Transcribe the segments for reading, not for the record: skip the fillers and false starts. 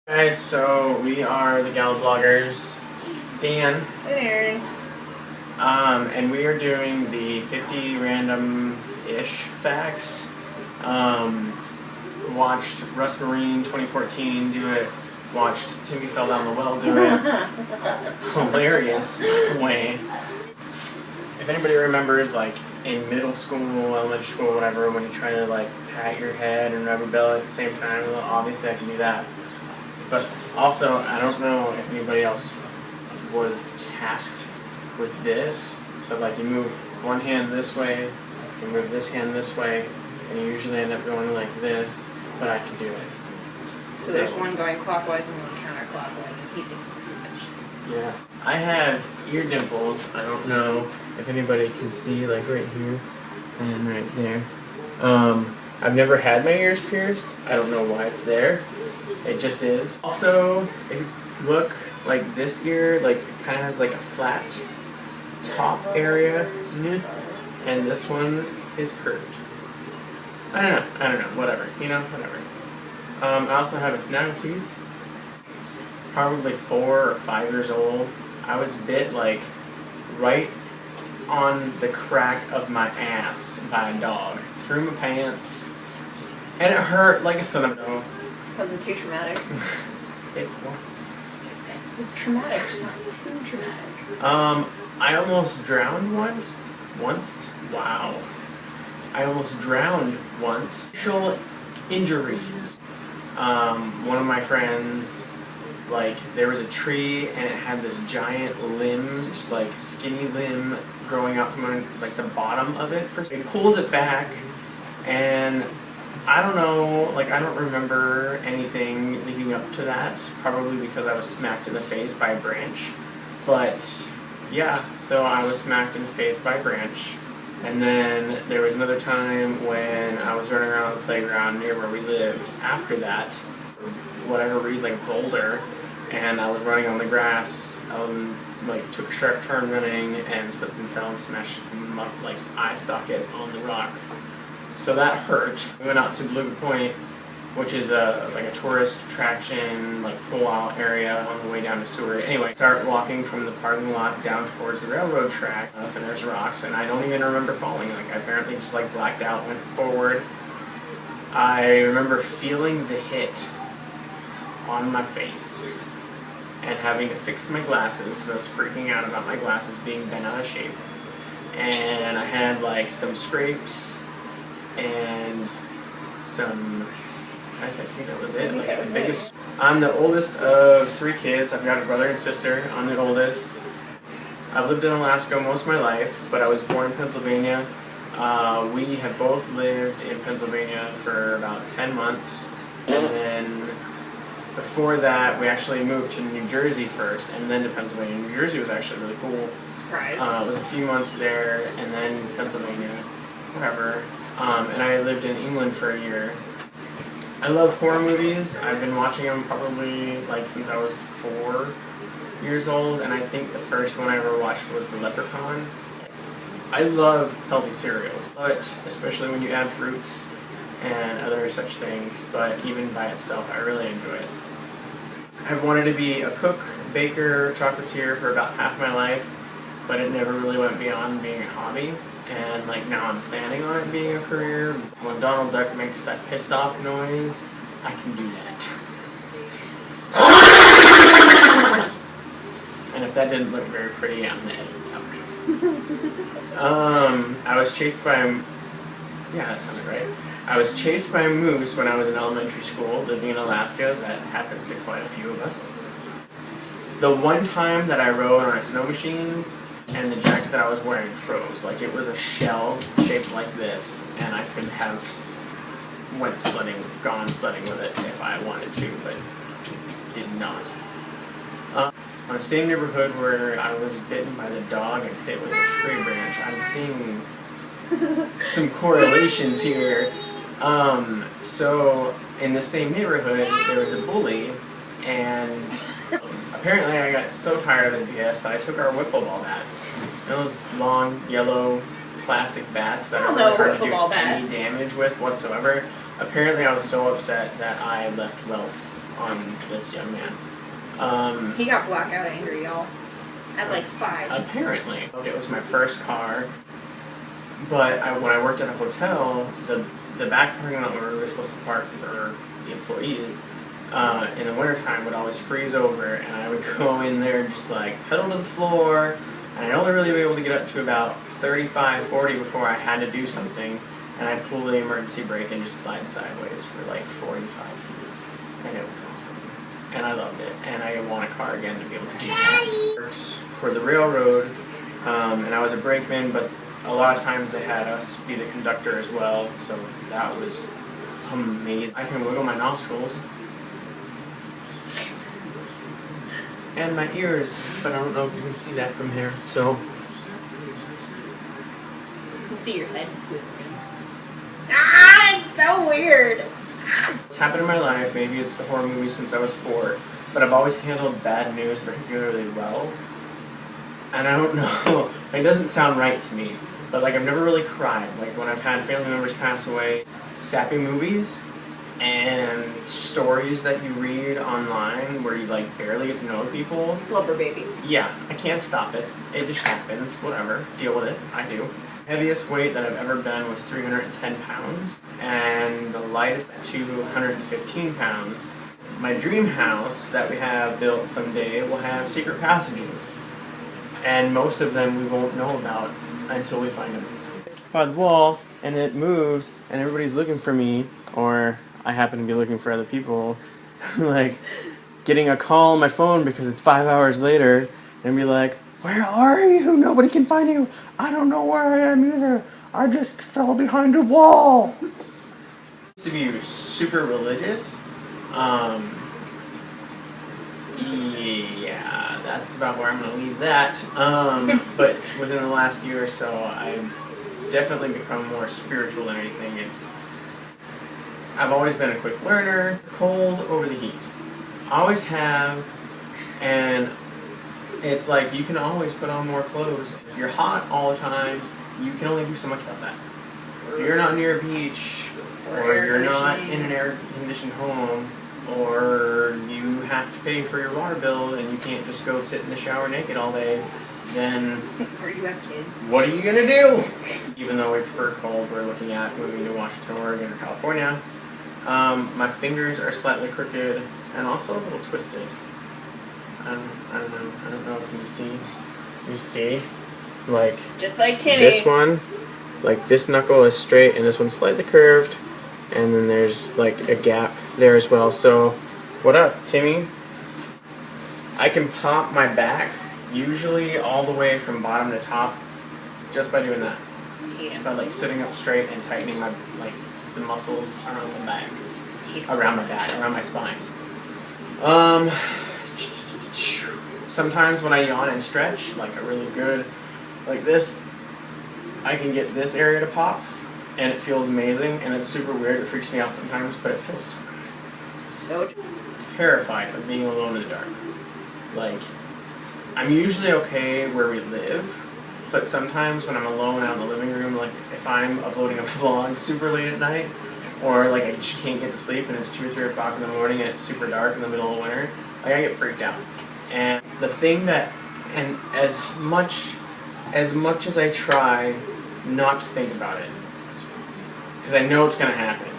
Guys, so we are the Gal Vloggers, Dan, and Aaron. And we are doing the 50 random-ish facts. Watched Russ Marine 2014 do it, watched Timmy Fell Down the Well do it. Hilarious way. If anybody remembers, like, in middle school, elementary school, whatever, when you try to, like, pat your head and rub your belly at the same time, well, obviously I can do that. But also, I don't know if anybody else was tasked with this, but like you move one hand this way, you move this hand this way, and you usually end up going like this, but I can do it. So there's one going clockwise and one counterclockwise, and he thinks he's special. Yeah. I have ear dimples. I don't know if anybody can see, like right here and right there. I've never had my ears pierced. I don't know why it's there. It just is. Also, if you look, like this ear, like it kind of has like a flat top area, and this one is curved. I don't know, whatever, whatever. I also have a snag tooth. Probably 4 or 5 years old. I was bit like right on the crack of my ass by a dog. Through my pants, and it hurt like a son of a. Wasn't too traumatic. It was. It's traumatic, it's not too traumatic. I almost drowned once. Wow. I almost drowned once. Facial injuries. One of my friends, like, there was a tree and it had this giant limb, just like skinny limb growing out from like the bottom of it. He pulls it back, and I don't know, like I don't remember anything leading up to that, probably because I was smacked in the face by a branch. But yeah, so I was smacked in the face by a branch. And then there was another time when I was running around the playground near where we lived after that, for whatever reason, like a boulder, and I was running on the grass, like took a sharp turn running and slipped and fell and smashed my like eye socket on the rock. So that hurt. We went out to Beluga Point, which is like a tourist attraction, like pull-out area on the way down to Seward. Anyway, start walking from the parking lot down towards the railroad track, and there's rocks, and I don't even remember falling. Like I apparently just like blacked out, went forward. I remember feeling the hit on my face and having to fix my glasses because I was freaking out about my glasses being bent out of shape. And I had like some scrapes and some, I think that was it. Like the biggest. I'm the oldest of 3 kids. I've got a brother and sister. I'm the oldest. I've lived in Alaska most of my life, but I was born in Pennsylvania. We have both lived in Pennsylvania for about 10 months, and then before that, we actually moved to New Jersey first, and then to Pennsylvania. New Jersey was actually really cool. Surprise. It was a few months there, and then Pennsylvania, whatever. And I lived in England for a year. I love horror movies. I've been watching them probably like since I was 4 years old, and I think the first one I ever watched was The Leprechaun. I love healthy cereals, but especially when you add fruits and other such things, but even by itself, I really enjoy it. I've wanted to be a cook, baker, chocolatier for about half my life, but it never really went beyond being a hobby. And like now I'm planning on it being a career. When Donald Duck makes that pissed off noise, I can do that. And if that didn't look very pretty, I'm the editor. I was chased by a, yeah, that sounded right. I was chased by a moose when I was in elementary school, living in Alaska. That happens to quite a few of us. The one time that I rode on a snow machine, and the jacket that I was wearing froze. Like it was a shell shaped like this, and I could have gone sledding with it if I wanted to, but did not. On the same neighborhood where I was bitten by the dog and hit with a tree branch, I'm seeing some correlations here. So in the same neighborhood, there was a bully, and apparently I got so tired of his BS that I took our wiffle ball bat. Those long, yellow, plastic bats that are really hard to do any damage with whatsoever. Apparently I was so upset that I left welts on this young man. He got blackout angry, y'all. At like 5. Apparently. It was my first car, but when I worked at a hotel, the back parking lot where we were supposed to park for the employees, in the wintertime would always freeze over, and I would go in there and just like pedal to the floor, and I'd only really be able to get up to about 35, 40 before I had to do something, and I'd pull the emergency brake and just slide sideways for like 45 feet, and it was awesome. And I loved it, and I want a car again to be able to do that. For the railroad, and I was a brakeman, but a lot of times they had us be the conductor as well, so that was amazing. I can wiggle my nostrils and my ears, but I don't know if you can see that from here. So Let's see your head. Ah, it's so weird. it's happened in my life. Maybe it's the horror movie since I was 4, but I've always handled bad news particularly well. And I don't know, it doesn't sound right to me, but like I've never really cried. Like when I've had family members pass away, sappy movies and stories that you read online where you like barely get to know people. Blubber baby. Yeah, I can't stop it. It just happens, whatever, deal with it, I do. Heaviest weight that I've ever been was 310 pounds, and the lightest at 215 pounds. My dream house that we have built someday will have secret passages. And most of them we won't know about until we find them. By the wall, and it moves, and everybody's looking for me, or I happen to be looking for other people, like getting a call on my phone because it's 5 hours later, and be like, "Where are you? Nobody can find you. I don't know where I am either. I just fell behind a wall." To be super religious, yeah, that's about where I'm going to leave that. But within the last year or so, I've definitely become more spiritual than anything. I've always been a quick learner, cold over the heat. Always have, and it's like you can always put on more clothes. If you're hot all the time, you can only do so much about that. If you're not near a beach, or you're not in an air-conditioned home, or you have to pay for your water bill and you can't just go sit in the shower naked all day, then Or you have kids. what are you going to do? Even though we prefer cold, we're looking at moving to Washington, Oregon, or California. My fingers are slightly crooked and also a little twisted. I don't know, can you see? You see? Like, Just like Timmy. this one, like this knuckle is straight and this one's slightly curved, and then there's like a gap there as well. So, what up, Timmy? I can pop my back usually all the way from bottom to top just by doing that. Just by like sitting up straight and tightening my the muscles around the back, around my back, around my spine. Sometimes when I yawn and stretch, like a really good, like this, I can get this area to pop, and it feels amazing, and it's super weird. It freaks me out sometimes, but it feels so good. So Terrified of being alone in the dark. Like, I'm usually okay where we live, but sometimes when I'm alone out in the living room, like if I'm uploading a vlog super late at night, or like I just can't get to sleep and it's 2 or 3 o'clock in the morning and it's super dark in the middle of winter, like I get freaked out. And the thing that, and as much as I try not to think about it, because I know it's going to happen,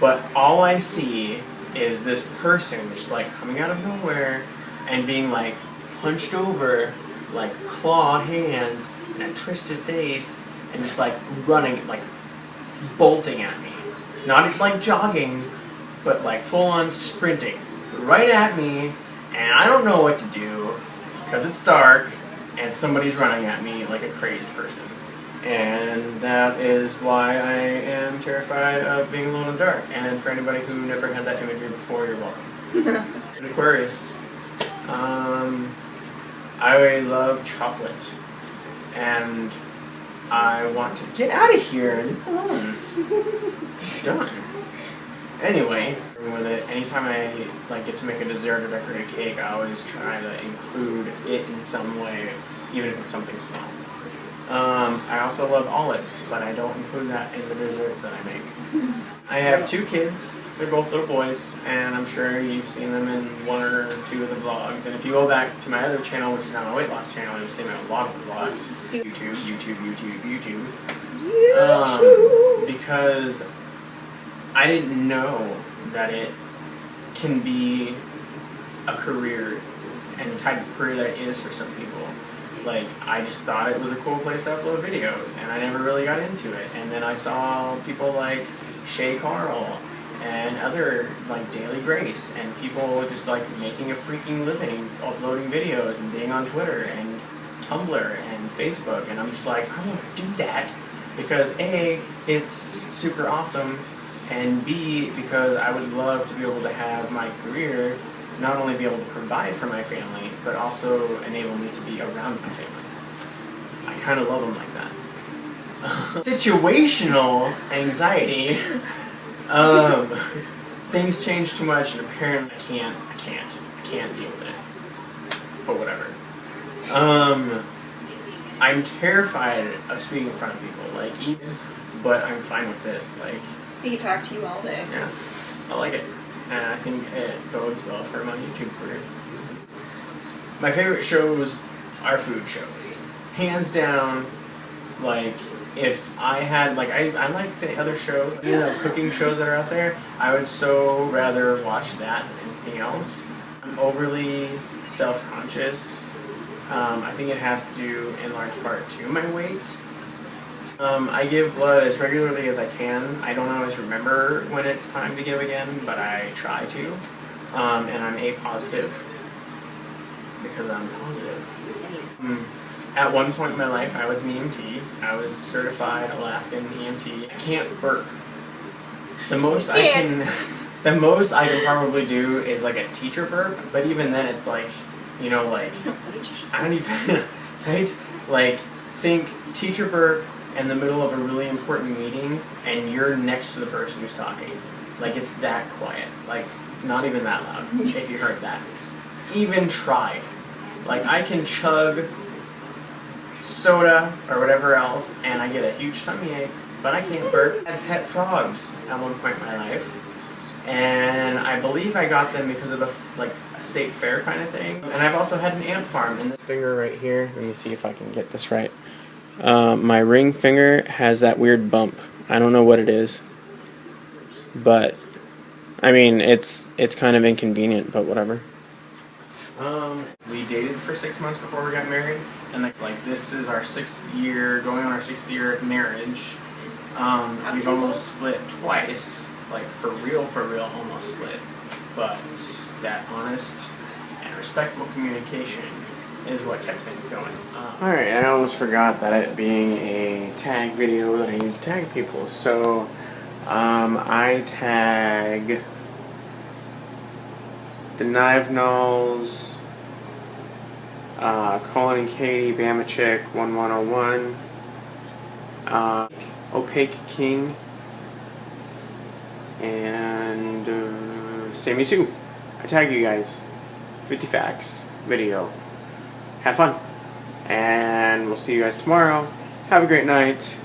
but all I see is this person just like coming out of nowhere and being like hunched over, like clawed hands and a twisted face, and just like running, like bolting at me. Not like jogging, but like full on sprinting right at me, and I don't know what to do because it's dark and somebody's running at me like a crazed person. And that is why I am terrified of being alone in the dark. And for anybody who never had that imagery before, you're welcome. Aquarius. I love chocolate. And I want to get out of here and leave me alone. Done. Anyway, with it, anytime I get to make a dessert or decorate a cake, I always try to include it in some way, even if it's something small. I also love olives, but I don't include that in the desserts that I make. I have 2 kids. They're both little boys, and I'm sure you've seen them in 1 or 2 of the vlogs. And if you go back to my other channel, which is now my weight loss channel, you'll see me in a lot of the vlogs. YouTube. Because I didn't know that it can be a career and the type of career that it is for some people. Like, I just thought it was a cool place to upload videos, and I never really got into it. And then I saw people like Shay Carl and other, like, Daily Grace, and people just, like, making a freaking living uploading videos and being on Twitter and Tumblr and Facebook, and I'm just like, I want to do that because A, it's super awesome, and B, because I would love to be able to have my career not only be able to provide for my family, but also enable me to be around my family. I kind of love them like that. Situational anxiety. Things change too much, and apparently I can't deal with it. But whatever. I'm terrified of speaking in front of people, but I'm fine with this, He can talk to you all day. Yeah, I like it. And I think it bodes well for my YouTube career. My favorite shows are food shows. Hands down, if I had, I like the other shows, cooking shows that are out there, I would so rather watch that than anything else. I'm overly self-conscious. I think it has to do, in large part, to my weight. I give blood as regularly as I can. I don't always remember when it's time to give again, but I try to. And I'm A positive because I'm positive. At one point in my life, I was an EMT. I was a certified Alaskan EMT. I can't burp. The most I can probably do is like a teacher burp, but even then it's like, I don't even, right? Think teacher burp in the middle of a really important meeting, and you're next to the person who's talking. It's that quiet. Not even that loud, if you heard that. Even try. I can chug soda or whatever else, and I get a huge tummy ache, but I can't burp. I had pet frogs at one point in my life, and I believe I got them because of a state fair kind of thing. And I've also had an ant farm. And this finger right here, let me see if I can get this right. My ring finger has that weird bump. I don't know what it is, but I mean it's kind of inconvenient, but whatever. We dated for 6 months before we got married, and this is our 6th year, going on our 6th year of marriage. We've almost split twice, for real, almost split. But that honest and respectful communication is what kept things going. Alright, I almost forgot that it being a tag video that I need to tag people. So, I tag the Knive Nulls, Colin and Katie, Bama Chick, 1101, Opaque King, and Sammy Sue. I tag you guys. 50 facts video. Have fun. And we'll see you guys tomorrow. Have a great night.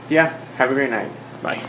Yeah, have a great night. Bye.